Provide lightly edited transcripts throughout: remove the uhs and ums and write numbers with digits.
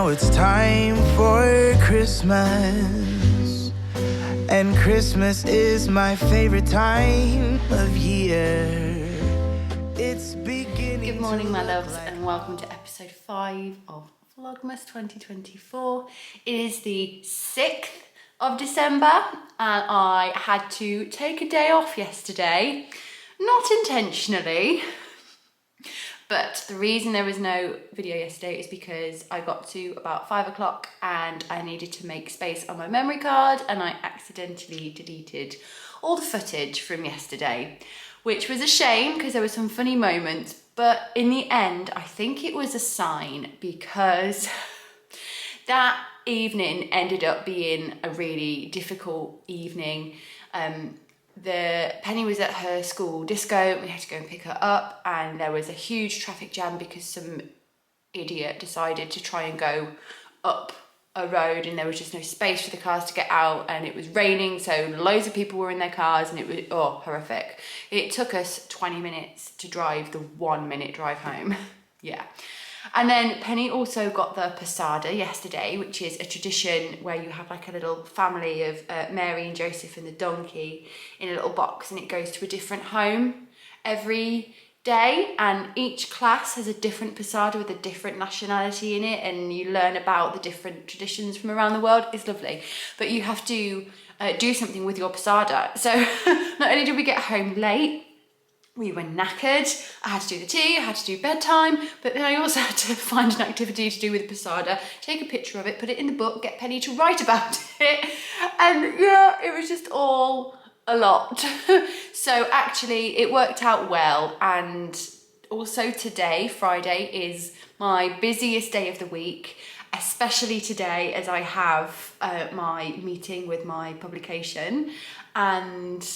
Now it's time for Christmas, and Christmas is my favorite time of year. It's beginning. Good morning, my loves, and welcome to episode 5 of Vlogmas 2024. It is the 6th of December, and I had to take a day off yesterday. Not intentionally, but the reason there was no video yesterday is because I got to about 5 o'clock and I needed to make space on my memory card, and I accidentally deleted all the footage from yesterday, which was a shame because there were some funny moments, but in the end, I think it was a sign, because that evening ended up being a really difficult evening. Penny was at her school disco, we had to go and pick her up, and there was a huge traffic jam because some idiot decided to try and go up a road and there was just no space for the cars to get out, and it was raining, so loads of people were in their cars, and it was horrific. It took us 20 minutes to drive the 1 minute drive home. Yeah. And then Penny also got the posada yesterday, which is a tradition where you have like a little family of Mary and Joseph and the donkey in a little box, and it goes to a different home every day, and each class has a different posada with a different nationality in it, and you learn about the different traditions from around the world. It's lovely, but you have to do something with your posada. So not only did we get home late, we were knackered, I had to do the tea, I had to do bedtime, but then I also had to find an activity to do with the posada, take a picture of it, put it in the book, get Penny to write about it, and yeah, it was just all a lot. So actually it worked out well, and also today, Friday, is my busiest day of the week, especially today as I have my meeting with my publication, and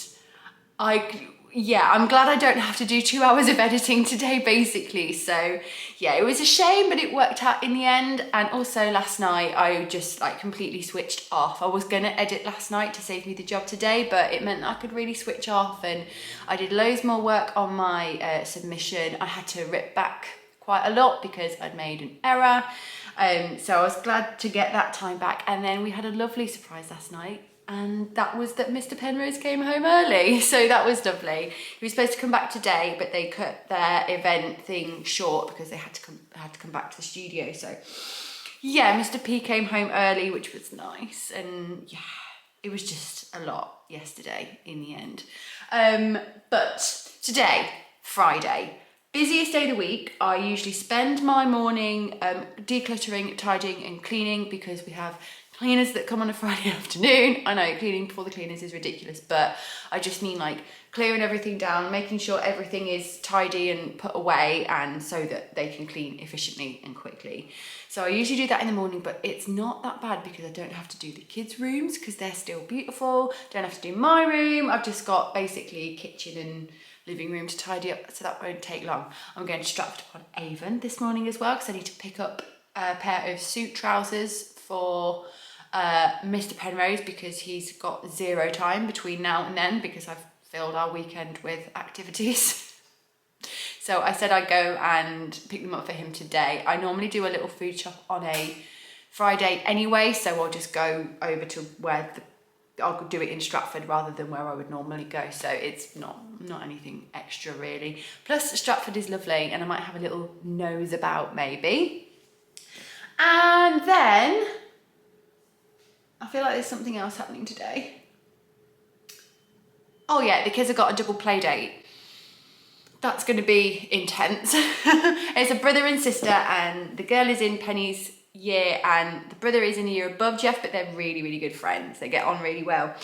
I'm glad I don't have to do 2 hours of editing today, basically. So yeah, it was a shame, but it worked out in the end. And also last night, I just like completely switched off. I was gonna edit last night to save me the job today, but it meant that I could really switch off, and I did loads more work on my submission. I had to rip back quite a lot because I'd made an error. So I was glad to get that time back. And then we had a lovely surprise last night, and that was that Mr. Penrose came home early, so that was lovely. He was supposed to come back today, but they cut their event thing short because they had to come back to the studio. So yeah, Mr. P came home early, which was nice, and yeah, it was just a lot yesterday in the end. But today, Friday, busiest day of the week. I usually spend my morning decluttering, tidying and cleaning, because we have cleaners that come on a Friday afternoon. I know cleaning before the cleaners is ridiculous, but I just mean like clearing everything down, making sure everything is tidy and put away, and so that they can clean efficiently and quickly. So I usually do that in the morning, but it's not that bad because I don't have to do the kids' rooms because they're still beautiful. Don't have to do my room. I've just got basically kitchen and living room to tidy up, so that won't take long. I'm going to Stratford upon Avon this morning as well because I need to pick up a pair of suit trousers for Mr. Penrose, because he's got 0 time between now and then because I've filled our weekend with activities. So I said I'd go and pick them up for him today. I normally do a little food shop on a Friday anyway, so I'll just go over to where I'll do it in Stratford rather than where I would normally go. So it's not anything extra really. Plus Stratford is lovely, and I might have a little nose about maybe. And then I feel like there's something else happening today. Oh yeah, the kids have got a double play date. That's going to be intense. It's a brother and sister, and the girl is in Penny's year and the brother is in a year above Jeff, but they're really, really good friends. They get on really well.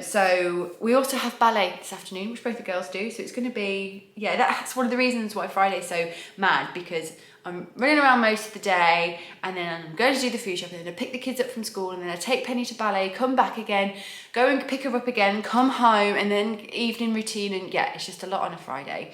So we also have ballet this afternoon, which both the girls do. So it's going to be, yeah, that's one of the reasons why Friday's so mad, because I'm running around most of the day, and then I'm going to do the food shop, and then I pick the kids up from school, and then I take Penny to ballet, come back again, go and pick her up again, come home, and then evening routine, and yeah, it's just a lot on a Friday.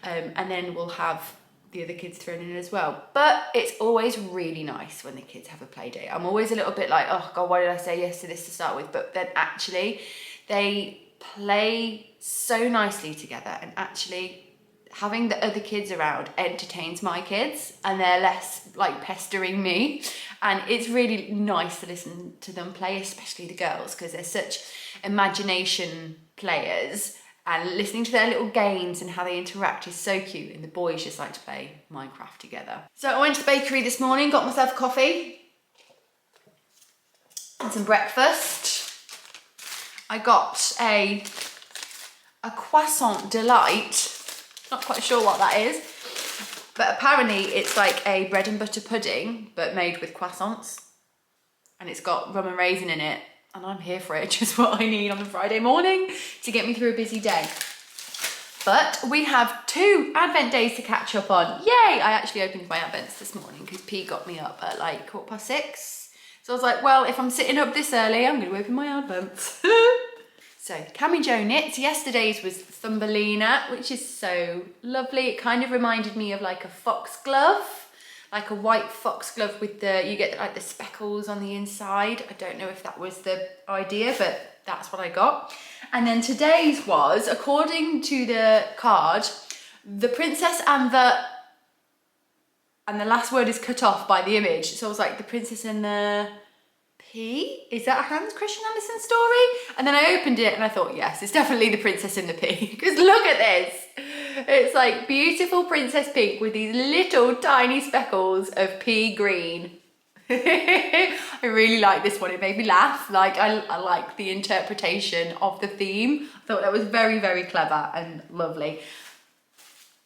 And then we'll have the other kids thrown in as well. But it's always really nice when the kids have a play date. I'm always a little bit like, oh God, why did I say yes to this to start with? But then actually they play so nicely together, and actually having the other kids around entertains my kids, and they're less like pestering me. And it's really nice to listen to them play, especially the girls, because they're such imagination players, and listening to their little games and how they interact is so cute. And the boys just like to play Minecraft together. So I went to the bakery this morning, got myself a coffee and some breakfast. I got a croissant delight. Not quite sure what that is, but apparently it's like a bread and butter pudding, but made with croissants. And it's got rum and raisin in it. And I'm here for it, just what I need on a Friday morning to get me through a busy day. But we have 2 Advent days to catch up on. Yay! I actually opened my Advents this morning because P got me up at like 6:15. So I was like, well, if I'm sitting up this early, I'm going to open my Advents. So Camijo knits. Yesterday's was Thumbelina, which is so lovely. It kind of reminded me of like a foxglove. Like a white foxglove with you get like the speckles on the inside. I don't know if that was the idea, but that's what I got. And then today's was, according to the card, the princess and the last word is cut off by the image. So I was like, the princess and the pea? Is that a Hans Christian Andersen story? And then I opened it and I thought, yes, it's definitely the princess and the pea. Because look at this. It's like beautiful princess pink with these little tiny speckles of pea green. I really like this one. It made me laugh. Like I like the interpretation of the theme. I thought that was very, very clever and lovely.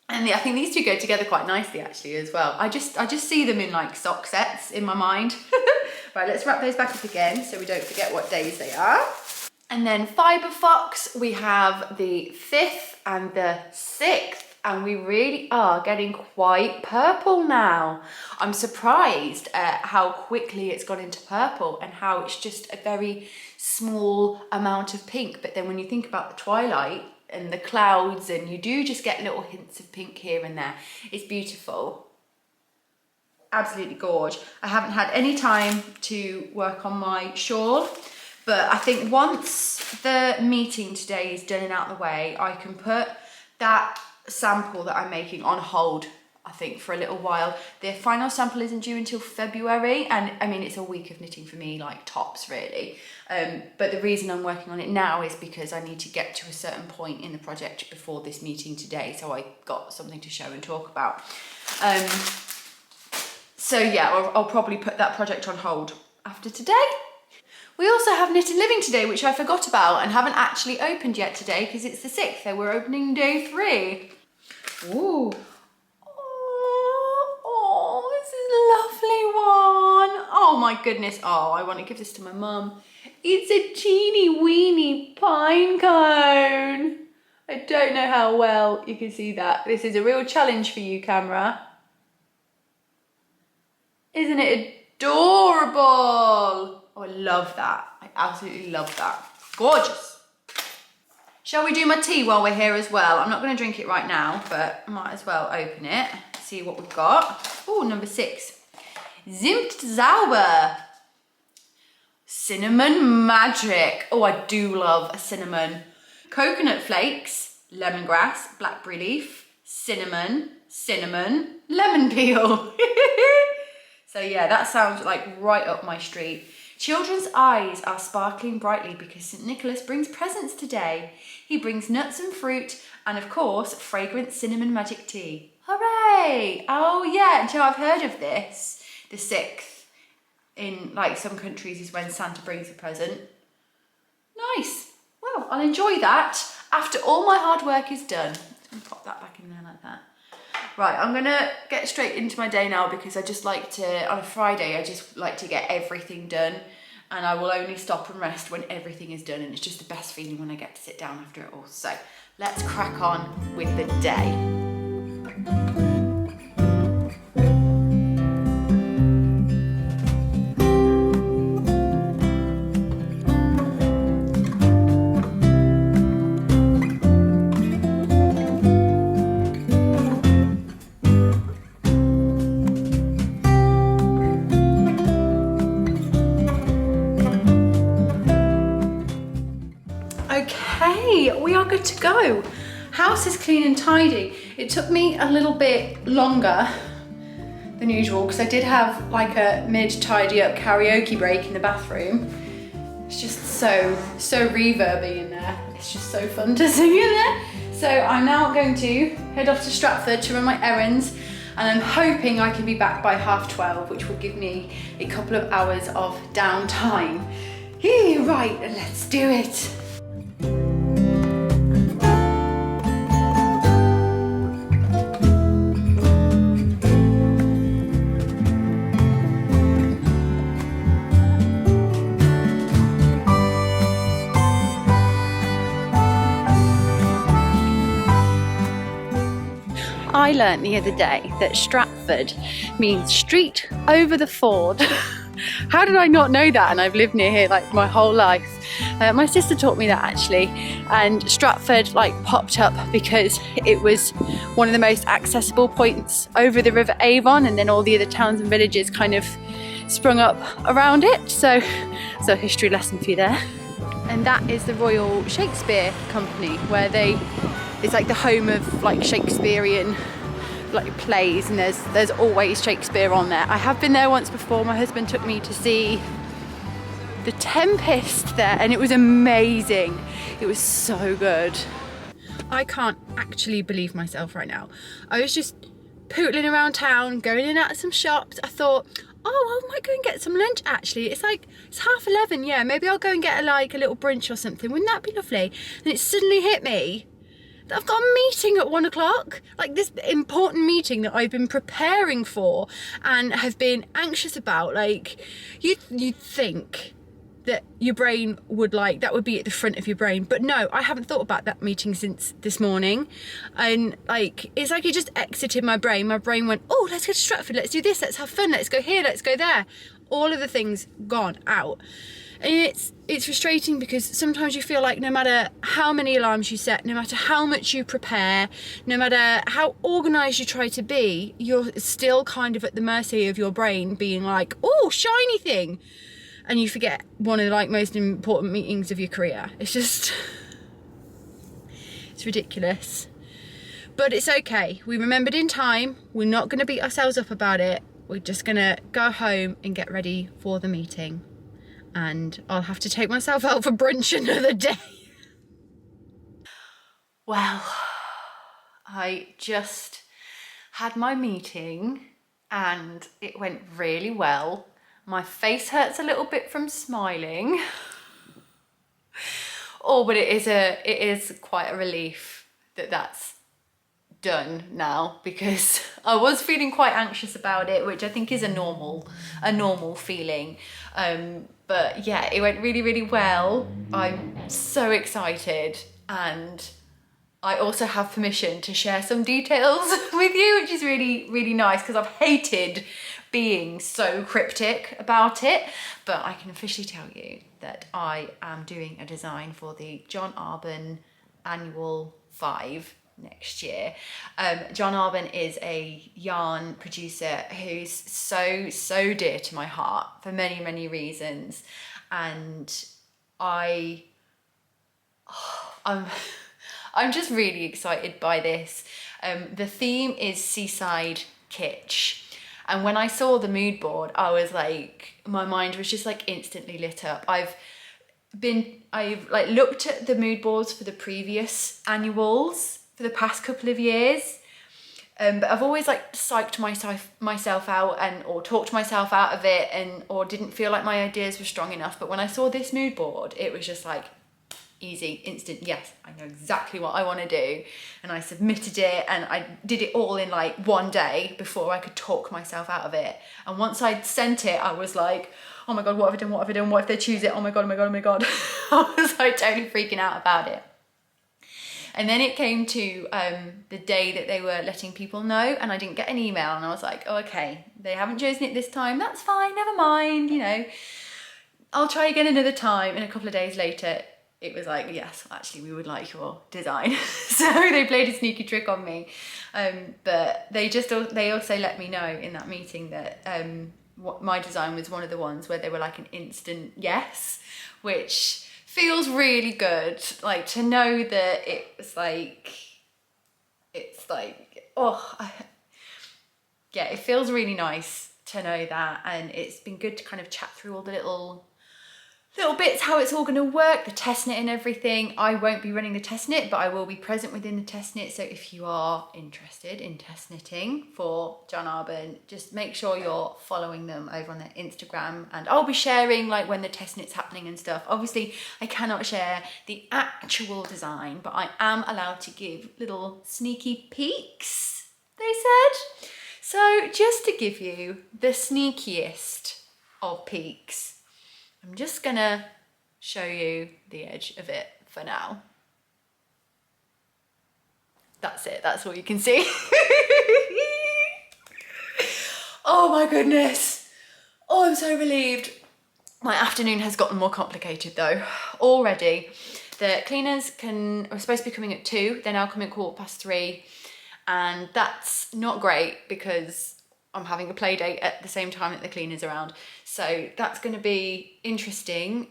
And I think these two go together quite nicely actually as well. I just see them in like sock sets in my mind. Right, let's wrap those back up again so we don't forget what days they are. And then Fibre Fox, we have the 5th and the 6th, and we really are getting quite purple now. I'm surprised at how quickly it's gone into purple and how it's just a very small amount of pink. But then when you think about the twilight and the clouds, and you do just get little hints of pink here and there, it's beautiful. Absolutely gorge. I haven't had any time to work on my shawl, but I think once the meeting today is done and out of the way, I can put that sample that I'm making on hold, I think, for a little while. The final sample isn't due until February, and I mean, it's a week of knitting for me, like tops really. But the reason I'm working on it now is because I need to get to a certain point in the project before this meeting today, so I got something to show and talk about. So yeah, I'll probably put that project on hold after today. We also have Knitted Living today, which I forgot about and haven't actually opened yet today because it's the 6th, so we're opening day 3. Ooh. Oh, this is a lovely one. Oh my goodness. Oh, I want to give this to my mum. It's a teeny weeny pine cone. I don't know how well you can see that. This is a real challenge for you, camera. Isn't it adorable? Oh, I love that. I absolutely love that. Gorgeous. Shall we do my tea while we're here as well? I'm not going to drink it right now, but I might as well open it, see what we've got. Oh, number 6. Zimt Zauber. Cinnamon magic. Oh, I do love a cinnamon. Coconut flakes, lemongrass, blackberry leaf, cinnamon, lemon peel. So yeah, that sounds like right up my street. Children's eyes are sparkling brightly because St. Nicholas brings presents today. He brings nuts and fruit and of course, fragrant cinnamon magic tea. Hooray! Oh yeah, so I've heard of this. The 6th in like some countries is when Santa brings a present. Nice. Well, I'll enjoy that after all my hard work is done. I'm gonna pop that back in there like that. Right, I'm gonna get straight into my day now because I just like to, on a Friday, I just like to get everything done, and I will only stop and rest when everything is done, and it's just the best feeling when I get to sit down after it all. So let's crack on with the day. Okay, we are good to go. House is clean and tidy. It took me a little bit longer than usual because I did have like a mid-tidy up karaoke break in the bathroom. It's just so reverby in there. It's just so fun to sing in there. So I'm now going to head off to Stratford to run my errands, and I'm hoping I can be back by 12:30, which will give me a couple of hours of downtime. Right, let's do it. I learnt the other day that Stratford means street over the ford. How did I not know that? And I've lived near here like my whole life. My sister taught me that actually, and Stratford like popped up because it was one of the most accessible points over the River Avon, and then all the other towns and villages kind of sprung up around it. So a history lesson for you there. And that is the Royal Shakespeare Company, where it's like the home of like Shakespearean like plays, and there's always Shakespeare on there. I have been there once before. My husband took me to see The Tempest there, and it was amazing. It was so good. I can't actually believe myself right now. I was just pootling around town, going in and out of some shops. I thought, oh, I might go and get some lunch actually. It's 11:30, yeah, maybe I'll go and get a little brunch or something. Wouldn't that be lovely? And it suddenly hit me that I've got a meeting at 1 o'clock, like this important meeting that I've been preparing for and have been anxious about. Like, you'd think that your brain would that would be at the front of your brain, but no, I haven't thought about that meeting since this morning. And it's like it just exited my brain. My brain went, oh, let's go to Stratford, let's do this, let's have fun, let's go here, let's go there. All of the things gone out. And it's frustrating because sometimes you feel like no matter how many alarms you set, no matter how much you prepare, no matter how organised you try to be, you're still kind of at the mercy of your brain being like, oh, shiny thing. And you forget one of the most important meetings of your career. It's ridiculous. But it's okay. We remembered in time. We're not going to beat ourselves up about it. We're just going to go home and get ready for the meeting. And I'll have to take myself out for brunch another day. Well, I just had my meeting and it went really well. My face hurts a little bit from smiling. Oh, but it is quite a relief that that's done now, because I was feeling quite anxious about it, which I think is a normal feeling. But yeah, it went really, really well. I'm so excited, and I also have permission to share some details with you, which is really, really nice, because I've hated being so cryptic about it. But I can officially tell you that I am doing a design for the John Arbon Annual 5 next year. John Arbon is a yarn producer who's so dear to my heart for many, many reasons, and I'm just really excited by this. The theme is seaside kitsch, and when I saw the mood board, I was like, my mind was just instantly lit up. I've looked at the mood boards for the previous annuals for the past couple of years, but I've always psyched myself out or talked myself out of it, or didn't feel like my ideas were strong enough. But when I saw this mood board, it was just easy, instant, yes, I know exactly what I want to do. And I submitted it, and I did it all in one day before I could talk myself out of it. And once I'd sent it, I was like, oh my God, what have I done? What if they choose it? Oh my God, oh my God, oh my God. I was totally freaking out about it. And then it came to the day that they were letting people know, and I didn't get an email, and I was like, oh, okay, they haven't chosen it this time, that's fine, never mind, I'll try again another time. And a couple of days later, it was yes, actually, we would like your design. So they played a sneaky trick on me. But they also let me know in that meeting that my design was one of the ones where they were an instant yes, which feels really good. To know that it was it's like, yeah, it feels really nice to know that. And it's been good to kind of chat through all the little bits, how it's all going to work, the testnet and everything. I won't be running the testnet, but I will be present within the testnet. So if you are interested in testnetting for John Arbon, just make sure you're following them over on their Instagram, and I'll be sharing like when the testnet's happening and stuff. Obviously, I cannot share the actual design, but I am allowed to give little sneaky peeks, they said. So just to give you the sneakiest of peeks, I'm just gonna show you the edge of it for now. That's it, that's all you can see. Oh my goodness. Oh, I'm so relieved. My afternoon has gotten more complicated though. Already, the cleaners are supposed to be coming at 2, they're now coming at 3:15, and that's not great because I'm having a play date at the same time that the cleaner's around. So that's gonna be interesting.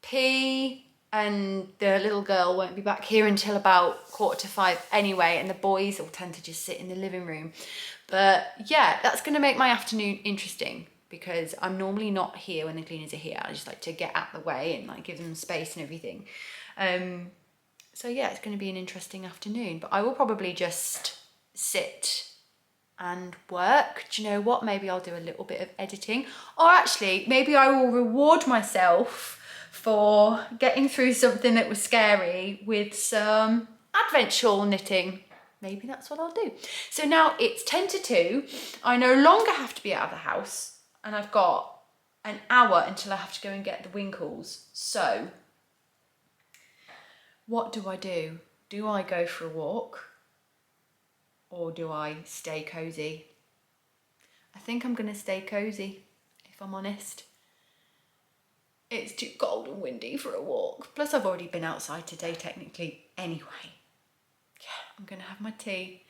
P and the little girl won't be back here until about 4:45 anyway, and the boys will tend to just sit in the living room. But yeah, that's gonna make my afternoon interesting because I'm normally not here when the cleaners are here. I just like to get out the way and like give them space and everything. So yeah, it's gonna be an interesting afternoon, but I will probably just sit and work. Do you know what? Maybe I'll do a little bit of editing, or actually maybe I will reward myself for getting through something that was scary with some advent shawl knitting. Maybe that's what I'll do. So now it's 10:50. I no longer have to be out of the house, and I've got an hour until I have to go and get the winkles. So what do I do? Do I go for a walk? Or do I stay cozy? I think I'm gonna stay cozy, if I'm honest. It's too cold and windy for a walk. Plus I've already been outside today technically anyway. Yeah, I'm gonna have my tea,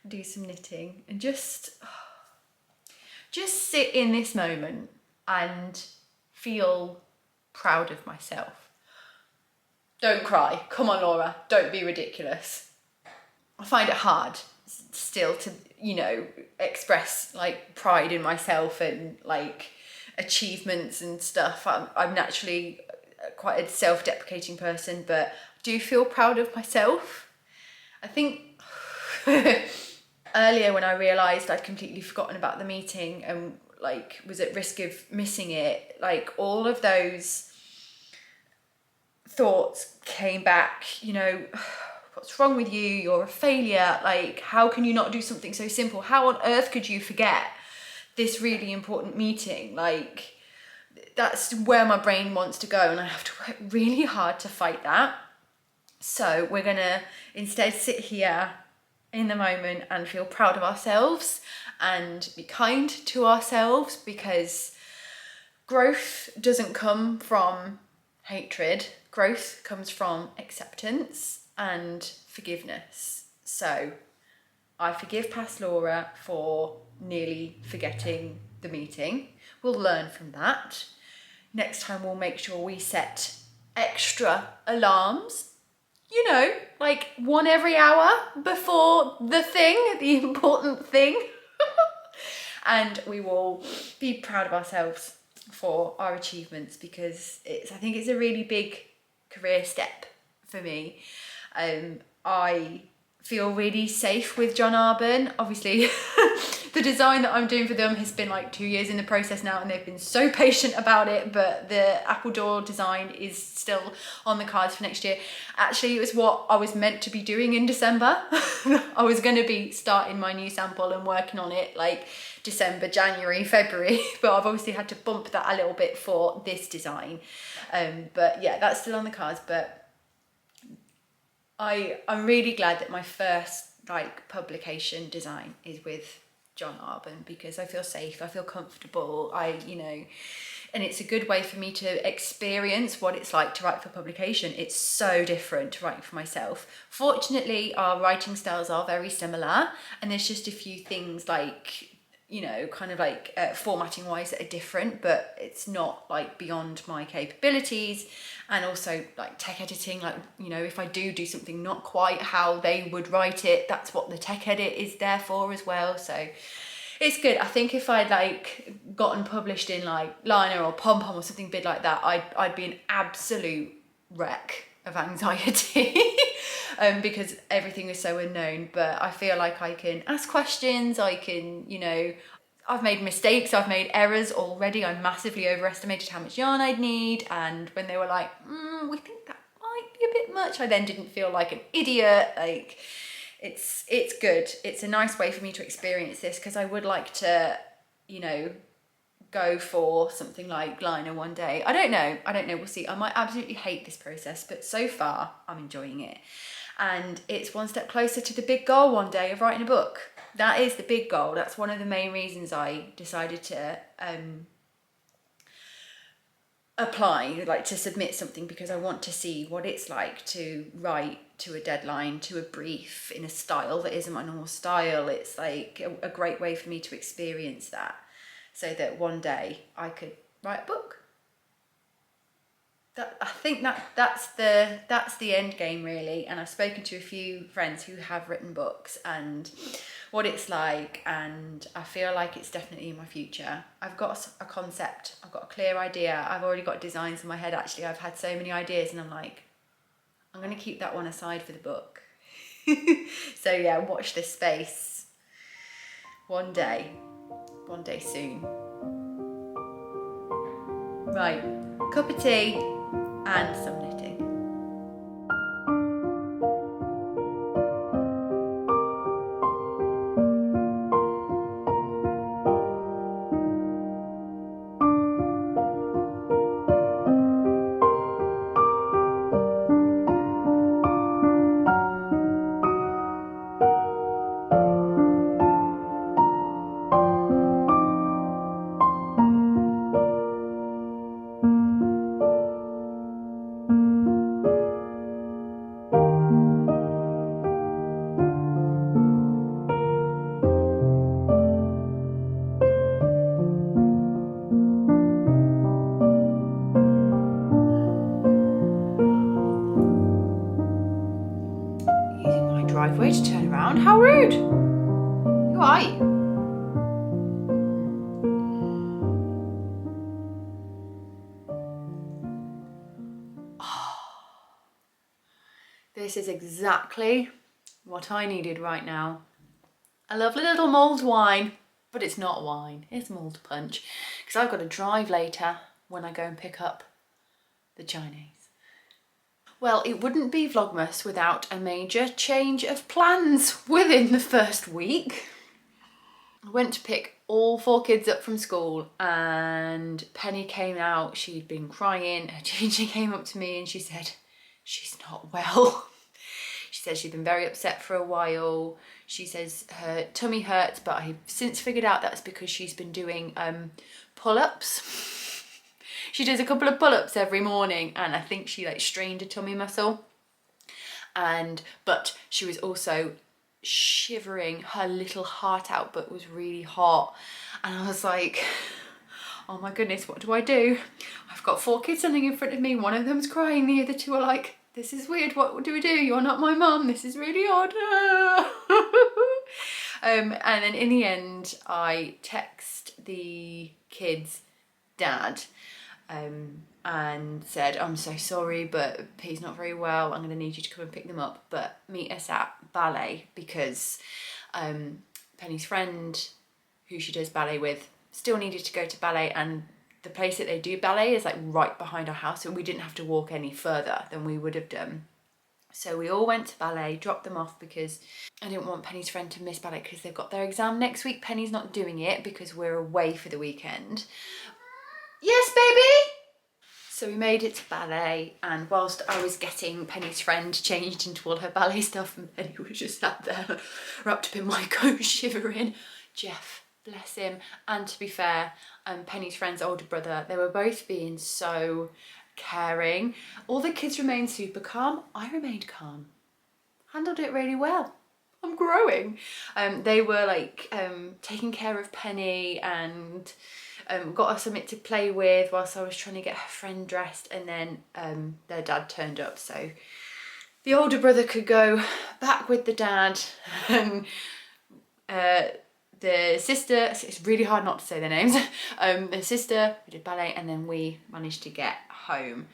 do some knitting, and just sit in this moment and feel proud of myself. Don't cry, come on Laura, don't be ridiculous. I find it hard still to, you know, express like pride in myself and like achievements and stuff. I'm naturally quite a self-deprecating person, but I do feel proud of myself. I think earlier when I realised I'd completely forgotten about the meeting and like was at risk of missing it, like all of those thoughts came back, you know, what's wrong with you? You're a failure. Like, how can you not do something so simple? How on earth could you forget this really important meeting? Like, that's where my brain wants to go, and I have to work really hard to fight that. So we're gonna instead sit here in the moment and feel proud of ourselves and be kind to ourselves, because growth doesn't come from hatred. Growth comes from acceptance and forgiveness. So I forgive past Laura for nearly forgetting the meeting. We'll learn from that. Next time we'll make sure we set extra alarms, you know, like one every hour before the thing, the important thing. And we will be proud of ourselves for our achievements, because I think it's a really big career step for me. I feel really safe with John Arbon. Obviously, the design that I'm doing for them has been like 2 years in the process now, and they've been so patient about it, but the apple door design is still on the cards for next year. Actually, it was what I was meant to be doing in December. I was going to be starting my new sample and working on it like December, January, February, but I've obviously had to bump that a little bit for this design. But yeah, that's still on the cards. But I'm really glad that my first like publication design is with John Arbon, because I feel safe, I feel comfortable, and it's a good way for me to experience what it's like to write for publication. It's so different to writing for myself. Fortunately, our writing styles are very similar, and there's just a few things like you know, kind of like formatting wise that are different, but it's not like beyond my capabilities. And also like tech editing, like, you know, if I do something not quite how they would write it, that's what the tech edit is there for as well. So it's good. I think if I'd like gotten published in like Liner or Pom Pom or something big like that, I'd be an absolute wreck of anxiety because everything is so unknown. But I feel like I can ask questions, I can, you know, I've made mistakes, I've made errors already. I massively overestimated how much yarn I'd need, and when they were like, we think that might be a bit much, I then didn't feel like an idiot. Like, it's good. It's a nice way for me to experience this, because I would like to, you know, go for something like Liner one day. I don't know, we'll see. I might absolutely hate this process, but so far I'm enjoying it. And it's one step closer to the big goal one day of writing a book. That is the big goal. That's one of the main reasons I decided to apply, like to submit something, because I want to see what it's like to write to a deadline, to a brief in a style that isn't my normal style. It's like a great way for me to experience that, so that one day I could write a book. I think that's the end game really. And I've spoken to a few friends who have written books and what it's like, and I feel like it's definitely in my future. I've got a concept, I've got a clear idea, I've already got designs in my head. Actually, I've had so many ideas, and I'm like, I'm going to keep that one aside for the book. So yeah, watch this space. One day soon. Right, cup of tea and some knitting. Driveway to turn around. How rude! Who are you? Oh, this is exactly what I needed right now. A lovely little mulled wine, but it's not wine, it's mulled punch, because I've got to drive later when I go and pick up the Chinese. Well, it wouldn't be Vlogmas without a major change of plans within the first week. I went to pick all 4 kids up from school, and Penny came out. She'd been crying. She came up to me and she said, she's not well. She says she'd been very upset for a while. She says her tummy hurts, but I've since figured out that's because she's been doing pull-ups. She does a couple of pull-ups every morning, and I think she like strained a tummy muscle. But she was also shivering her little heart out, but was really hot. And I was like, oh my goodness, what do I do? I've got 4 kids standing in front of me. One of them's crying. The other 2 are like, this is weird. What do we do? You're not my mum. This is really odd. And then in the end, I text the kids' dad and said, I'm so sorry, but P's not very well. I'm going to need you to come and pick them up, but meet us at ballet, because Penny's friend, who she does ballet with, still needed to go to ballet, and the place that they do ballet is like right behind our house, so we didn't have to walk any further than we would have done. So we all went to ballet, dropped them off, because I didn't want Penny's friend to miss ballet because they've got their exam next week. Penny's not doing it because we're away for the weekend. Yes, baby! So we made it to ballet, and whilst I was getting Penny's friend changed into all her ballet stuff, and Penny was just sat there wrapped up in my coat shivering, Jeff, bless him, and to be fair, Penny's friend's older brother, they were both being so caring. All the kids remained super calm. I remained calm. Handled it really well. I'm growing. They were like taking care of Penny and got her something to play with whilst I was trying to get her friend dressed, and then their dad turned up, so the older brother could go back with the dad, and the sister, it's really hard not to say their names, the sister, we did ballet, and then we managed to get home.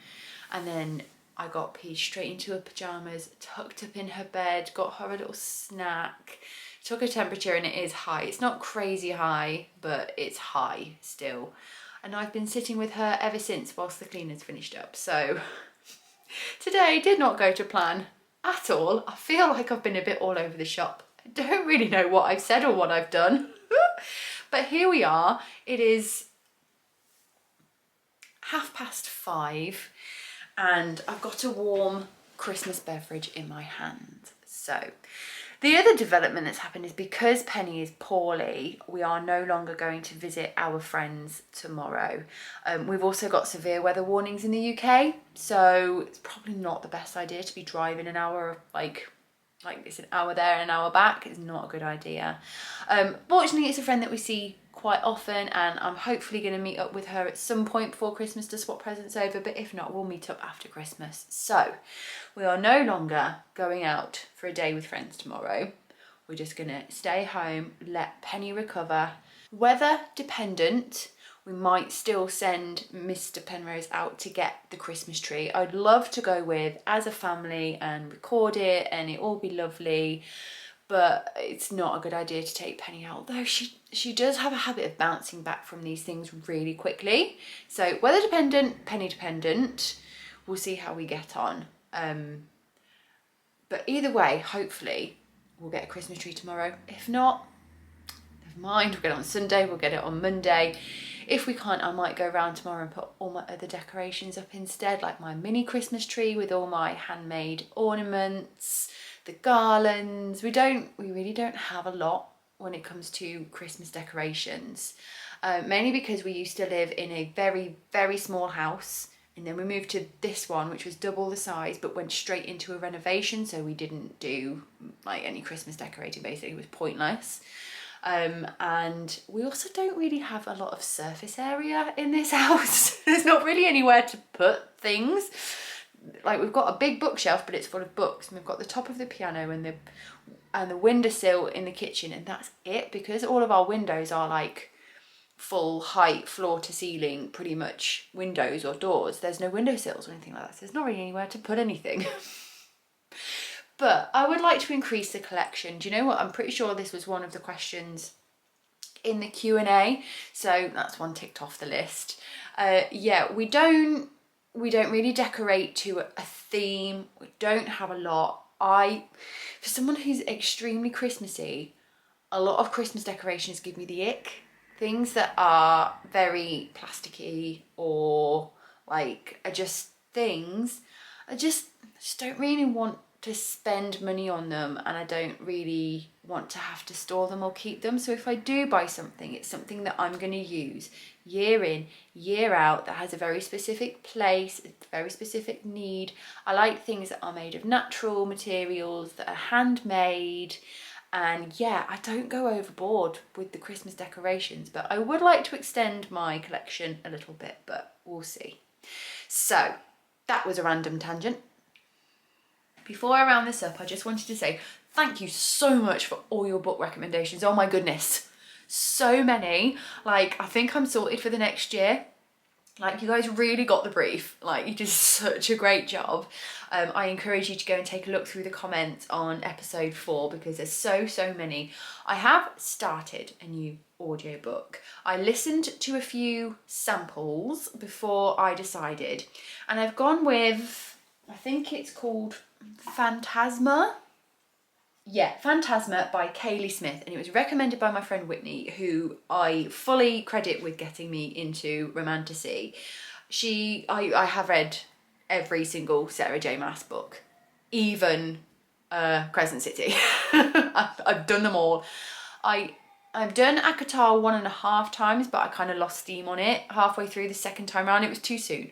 And then I got Paige straight into her pyjamas, tucked up in her bed, got her a little snack, took her temperature, and it is high. It's not crazy high, but it's high still. And I've been sitting with her ever since whilst the cleaners finished up. So today did not go to plan at all. I feel like I've been a bit all over the shop. I don't really know what I've said or what I've done. But here we are. It is 5:30 and I've got a warm Christmas beverage in my hand. So the other development that's happened is because Penny is poorly, we are no longer going to visit our friends tomorrow. We've also got severe weather warnings in the UK, so it's probably not the best idea to be driving an hour, like it's an hour there and an hour back. It's not a good idea. Fortunately, it's a friend that we see quite often, and I'm hopefully going to meet up with her at some point before Christmas to swap presents over, but if not, we'll meet up after Christmas. So we are no longer going out for a day with friends tomorrow. We're just going to stay home, let Penny recover. Weather dependent, we might still send Mr. Penrose out to get the Christmas tree. I'd love to go with as a family and record it, and it all be lovely, but it's not a good idea to take Penny out, though she does have a habit of bouncing back from these things really quickly. So weather dependent, Penny dependent, we'll see how we get on. But either way, hopefully we'll get a Christmas tree tomorrow. If not, never mind, we'll get it on Sunday, we'll get it on Monday. If we can't, I might go around tomorrow and put all my other decorations up instead, like my mini Christmas tree with all my handmade ornaments, the garlands. We really don't have a lot when it comes to Christmas decorations, mainly because we used to live in a very, very small house, and then we moved to this one, which was double the size, but went straight into a renovation, so we didn't do like any Christmas decorating. Basically, it was pointless. And we also don't really have a lot of surface area in this house. There's not really anywhere to put things. Like, we've got a big bookshelf, but it's full of books, and we've got the top of the piano and the windowsill in the kitchen, and that's it, because all of our windows are like full height, floor to ceiling, pretty much windows or doors. There's no windowsills or anything like that, so there's not really anywhere to put anything. But I would like to increase the collection. Do you know what? I'm pretty sure this was one of the questions in the Q&A, so that's one ticked off the list. Yeah, we don't really decorate to a theme. We don't have a lot. For someone who's extremely Christmassy, a lot of Christmas decorations give me the ick. Things that are very plasticky or like are just things, I just don't really want to spend money on them, and I don't really want to have to store them or keep them. So if I do buy something, it's something that I'm going to use year in, year out, that has a very specific place, a very specific need. I like things that are made of natural materials, that are handmade. And yeah, I don't go overboard with the Christmas decorations, but I would like to extend my collection a little bit, but we'll see. So that was a random tangent. Before I round this up, I just wanted to say thank you so much for all your book recommendations. Oh my goodness, so many. Like, I think I'm sorted for the next year. Like, you guys really got the brief. Like, you did such a great job. I encourage you to go and take a look through the comments on episode 4, because there's so many. I have started a new audiobook. I listened to a few samples before I decided, and I've gone with, I think it's called Phantasma. Yeah, Phantasma by Kaylee Smith, and it was recommended by my friend Whitney, who I fully credit with getting me into romantasy. I have read every single Sarah J Maas book, even Crescent City. I've done them all. I've done ACOTAR 1.5 times, but I kind of lost steam on it halfway through the second time around. It was too soon.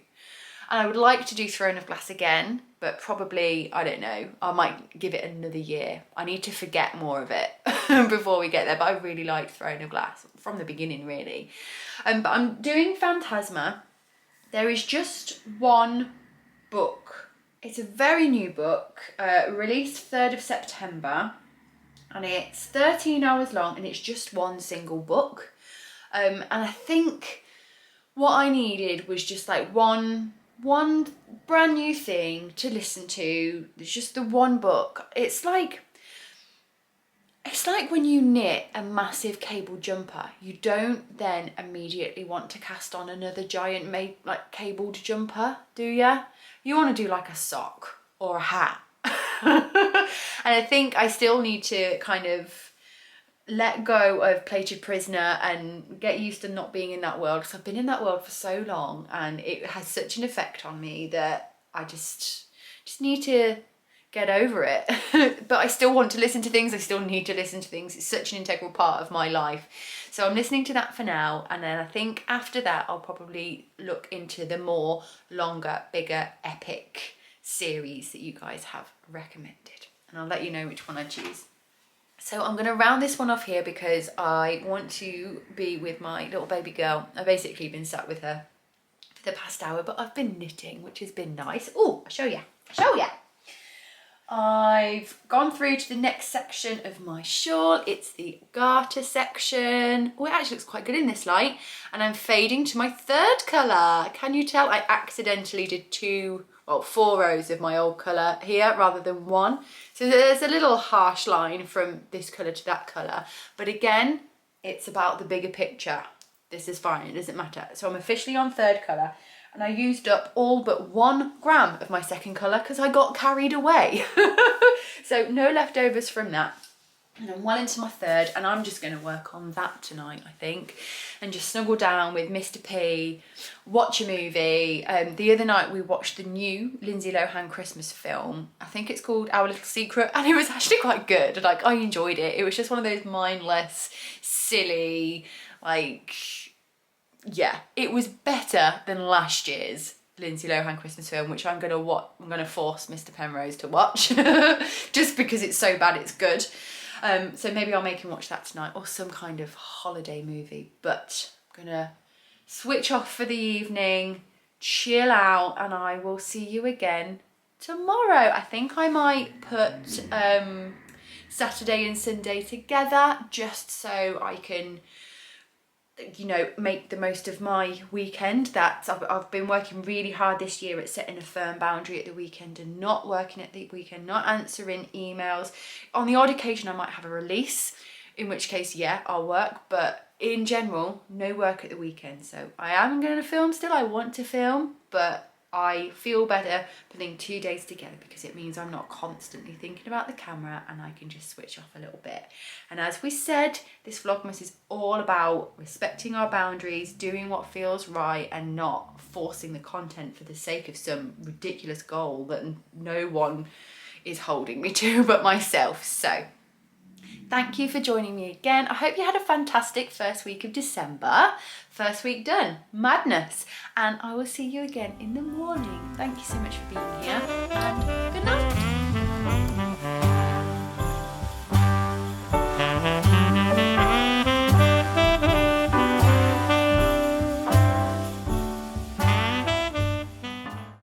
And I would like to do Throne of Glass again, but probably, I don't know, I might give it another year. I need to forget more of it before we get there, but I really liked Throne of Glass from the beginning, really. But I'm doing Phantasma. There is just one book. It's a very new book, released 3rd of September, and it's 13 hours long, and it's just one single book. And I think what I needed was just like one brand new thing to listen to. It's just the one book. It's like when you knit a massive cable jumper, you don't then immediately want to cast on another giant like cabled jumper, do ya? You want to do like a sock or a hat. And I think I still need to kind of let go of Plated Prisoner and get used to not being in that world, because I've been in that world for so long and it has such an effect on me that I just need to get over it. But I still want to listen to things. I still need to listen to things. It's such an integral part of my life. So I'm listening to that for now, and then I think after that I'll probably look into the more longer, bigger, epic series that you guys have recommended, and I'll let you know which one I choose. So I'm going to round this one off here because I want to be with my little baby girl. I've basically been sat with her for the past hour, but I've been knitting, which has been nice. Oh, I'll show you. I've gone through to the next section of my shawl. It's the garter section. Oh, it actually looks quite good in this light. And I'm fading to my third colour. Can you tell I accidentally did 4 rows of my old colour here rather than one. So there's a little harsh line from this colour to that colour. But again, it's about the bigger picture. This is fine, it doesn't matter. So I'm officially on third colour. And I used up all but 1 gram of my second colour because I got carried away. So no leftovers from that. And I'm well into my third, and I'm just going to work on that tonight, I think, and just snuggle down with Mr. P, watch a movie. The other night we watched the new Lindsay Lohan Christmas film. I think it's called Our Little Secret, and it was actually quite good. Like, I enjoyed it. It was just one of those mindless, silly, like, yeah, it was better than last year's Lindsay Lohan Christmas film, which I'm gonna force Mr. Penrose to watch just because it's so bad it's good. So maybe I'll make him watch that tonight, or some kind of holiday movie. But I'm gonna switch off for the evening, chill out, and I will see you again tomorrow. I think I might put Saturday and Sunday together just so I can, you know, make the most of my weekend. That I've been working really hard this year at setting a firm boundary at the weekend and not working at the weekend, not answering emails. On the odd occasion I might have a release, in which case, yeah, I'll work, but in general, no work at the weekend. So I am going to film still. I want to film, but I feel better putting 2 days together because it means I'm not constantly thinking about the camera and I can just switch off a little bit. And as we said, this Vlogmas is all about respecting our boundaries, doing what feels right, and not forcing the content for the sake of some ridiculous goal that no one is holding me to but myself. So thank you for joining me again. I hope you had a fantastic first week of December. First week done. Madness. And I will see you again in the morning. Thank you so much for being here, and good night.